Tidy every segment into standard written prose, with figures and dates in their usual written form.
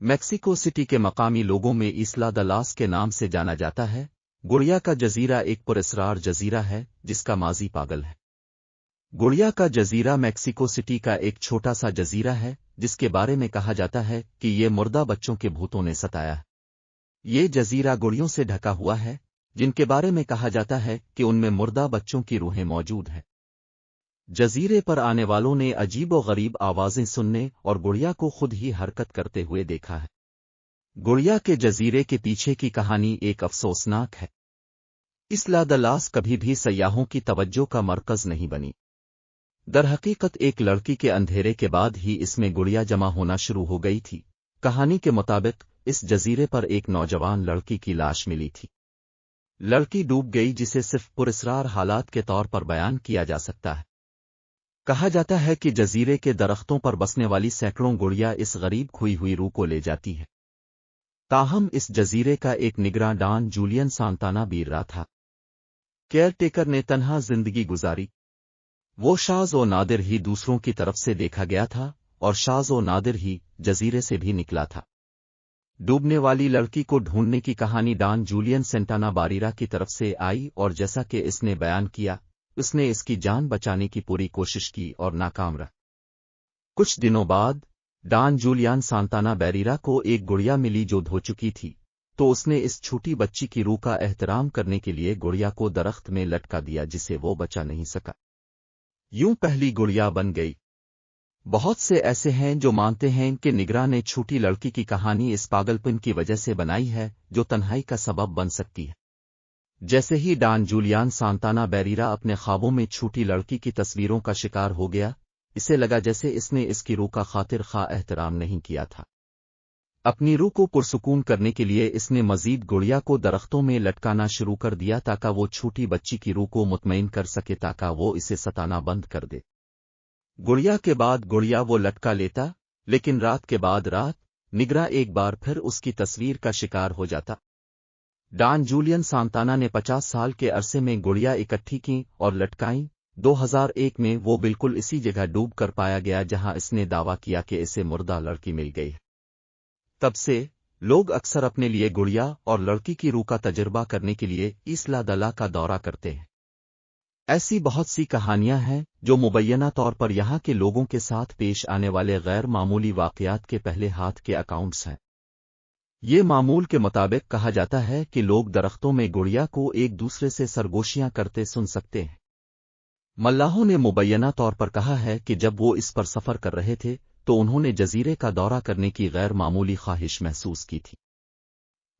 Mexico city کے مقامی لوگوں میں اسلا د لاس کے نام سے جانا جاتا ہے۔ گڑیا کا جزیرہ ایک پراسرار جزیرہ ہے جس کا ماضی پاگل ہے۔ گڑیا کا جزیرہ میکسیکو سٹی کا ایک چھوٹا سا جزیرہ ہے جس کے بارے میں کہا جاتا ہے کہ یہ مردہ بچوں کے بھوتوں نے ستایا ہے۔ یہ جزیرہ گڑیوں سے ڈھکا ہوا ہے جن کے بارے میں کہا جاتا ہے کہ ان میں مردہ بچوں کی روحیں موجود ہیں۔ جزیرے پر آنے والوں نے عجیب و غریب آوازیں سننے اور گڑیا کو خود ہی حرکت کرتے ہوئے دیکھا ہے۔ گڑیا کے جزیرے کے پیچھے کی کہانی ایک افسوسناک ہے۔ اسلا د لاس کبھی بھی سیاحوں کی توجہ کا مرکز نہیں بنی۔ درحقیقت ایک لڑکی کے اندھیرے کے بعد ہی اس میں گڑیا جمع ہونا شروع ہو گئی تھی۔ کہانی کے مطابق اس جزیرے پر ایک نوجوان لڑکی کی لاش ملی تھی۔ لڑکی ڈوب گئی جسے صرف پراسرار حالات کے طور پر بیان کیا جا سکتا ہے۔ کہا جاتا ہے کہ جزیرے کے درختوں پر بسنے والی سینکڑوں گڑیا اس غریب کھوئی ہوئی روح کو لے جاتی ہے۔ تاہم اس جزیرے کا ایک نگراں ڈان جولین سانتانا بیررا تھا۔ کیئر ٹیکر نے تنہا زندگی گزاری۔ وہ شاذ و نادر ہی دوسروں کی طرف سے دیکھا گیا تھا اور شاذ و نادر ہی جزیرے سے بھی نکلا تھا۔ ڈوبنے والی لڑکی کو ڈھونڈنے کی کہانی ڈان جولین سانتانا باریرا کی طرف سے آئی اور جیسا کہ اس نے بیان کیا اس نے اس کی جان بچانے کی پوری کوشش کی اور ناکام رہا۔ کچھ دنوں بعد ڈان جولین سانتانا بیریرا کو ایک گڑیا ملی جو دھو چکی تھی، تو اس نے اس چھوٹی بچی کی روح کا احترام کرنے کے لیے گڑیا کو درخت میں لٹکا دیا جسے وہ بچا نہیں سکا۔ یوں پہلی گڑیا بن گئی۔ بہت سے ایسے ہیں جو مانتے ہیں کہ نگراں نے چھوٹی لڑکی کی کہانی اس پاگل پن کی وجہ سے بنائی ہے جو تنہائی کا سبب بن سکتی ہے۔ جیسے ہی ڈان جولین سانتانا بیریرا اپنے خوابوں میں چھوٹی لڑکی کی تصویروں کا شکار ہو گیا، اسے لگا جیسے اس نے اس کی روح کا خاطر خواہ احترام نہیں کیا تھا۔ اپنی روح کو پرسکون کرنے کے لیے اس نے مزید گڑیا کو درختوں میں لٹکانا شروع کر دیا تاکہ وہ چھوٹی بچی کی روح کو مطمئن کر سکے تاکہ وہ اسے ستانا بند کر دے۔ گڑیا کے بعد گڑیا وہ لٹکا لیتا، لیکن رات کے بعد رات نگراں ایک بار پھر اس کی تصویر کا شکار ہو جاتا۔ ڈان جولین سانتانا نے 50 سال کے عرصے میں گڑیا اکٹھی کیں اور لٹکائیں۔ 2001 میں وہ بالکل اسی جگہ ڈوب کر پایا گیا جہاں اس نے دعویٰ کیا کہ اسے مردہ لڑکی مل گئی ہے۔ تب سے لوگ اکثر اپنے لیے گڑیا اور لڑکی کی روح کا تجربہ کرنے کے لیے اسلا د لاس کا دورہ کرتے ہیں۔ ایسی بہت سی کہانیاں ہیں جو مبینہ طور پر یہاں کے لوگوں کے ساتھ پیش آنے والے غیر معمولی واقعات کے پہلے ہاتھ کے اکاؤنٹس ہیں۔ یہ معمول کے مطابق کہا جاتا ہے کہ لوگ درختوں میں گڑیا کو ایک دوسرے سے سرگوشیاں کرتے سن سکتے ہیں۔ ملاحوں نے مبینہ طور پر کہا ہے کہ جب وہ اس پر سفر کر رہے تھے تو انہوں نے جزیرے کا دورہ کرنے کی غیر معمولی خواہش محسوس کی تھی۔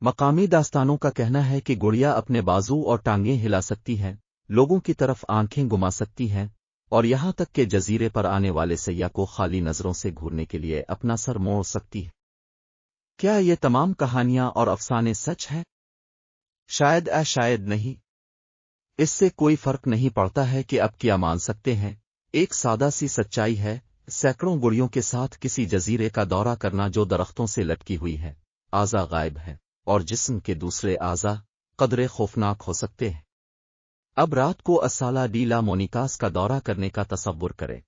مقامی داستانوں کا کہنا ہے کہ گڑیا اپنے بازو اور ٹانگیں ہلا سکتی ہیں، لوگوں کی طرف آنکھیں گھما سکتی ہیں اور یہاں تک کہ جزیرے پر آنے والے سیاح کو خالی نظروں سے گھورنے کے لیے اپنا سر موڑ سکتی ہے۔ کیا یہ تمام کہانیاں اور افسانے سچ ہیں؟ شاید شاید نہیں۔ اس سے کوئی فرق نہیں پڑتا ہے کہ اب کیا مان سکتے ہیں۔ ایک سادہ سی سچائی ہے، سینکڑوں گڑیوں کے ساتھ کسی جزیرے کا دورہ کرنا جو درختوں سے لٹکی ہوئی ہے، اعضاء غائب ہے اور جسم کے دوسرے اعضاء قدرے خوفناک ہو سکتے ہیں۔ اب رات کو اسالا ڈی لا مونیکاس کا دورہ کرنے کا تصور کریں۔